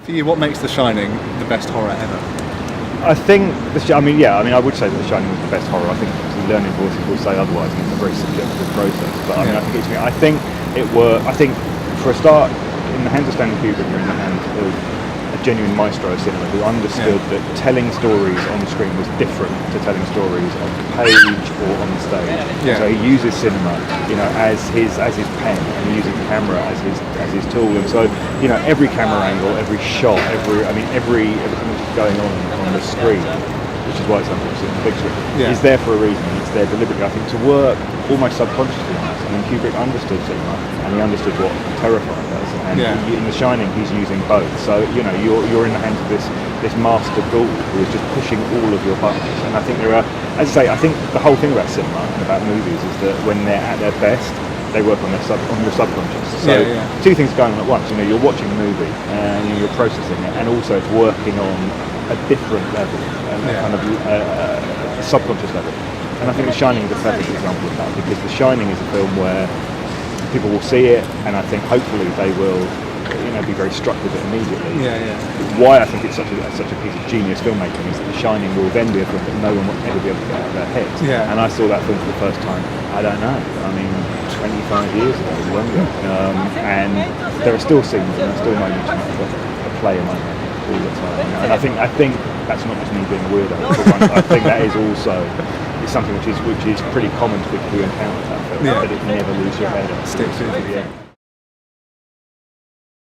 For you, what makes The Shining the best horror ever? I think, I would say that The Shining was the best horror. I think learning voices will say otherwise, and it's a very subjective process. But I think I think for a start, in the hands of Stanley Kubrick, you're in the hands of a genuine maestro of cinema who understood that telling stories on the screen was different to telling stories on the page or on the stage. Yeah. So he uses cinema, as his pen, and he uses the camera as his tool. And so, every camera angle, every shot, everything that's going on the screen, which is why it's unfortunate in the big screen, is there for a reason. It's there deliberately, I think, to work almost subconsciously on us. I mean, Kubrick understood cinema, and he understood what terrifying does. And in The Shining, he's using both. So, you're in the hands of this master ghoul who is just pushing all of your buttons. And I think I think the whole thing about cinema and about movies is that when they're at their best, they work on your subconscious. So two things going on at once. You're watching a movie and you're processing it, and also it's working on a different level, kind of a subconscious level. And I think The Shining is a perfect example of that, because The Shining is a film where people will see it, and I think hopefully they will, be very struck with it immediately. Why I think it's such a piece of genius filmmaking is that The Shining will then be a film that no one will ever be able to get out of their head. And I saw that film for the first time, I don't know, 25 years ago, longer. And there are still scenes and there are still moments that play in my head all the time. And I think that's not just me being a weirdo. I think that is also something which is pretty common to people who encounter that film, but it can never lose your head. Sticks with you.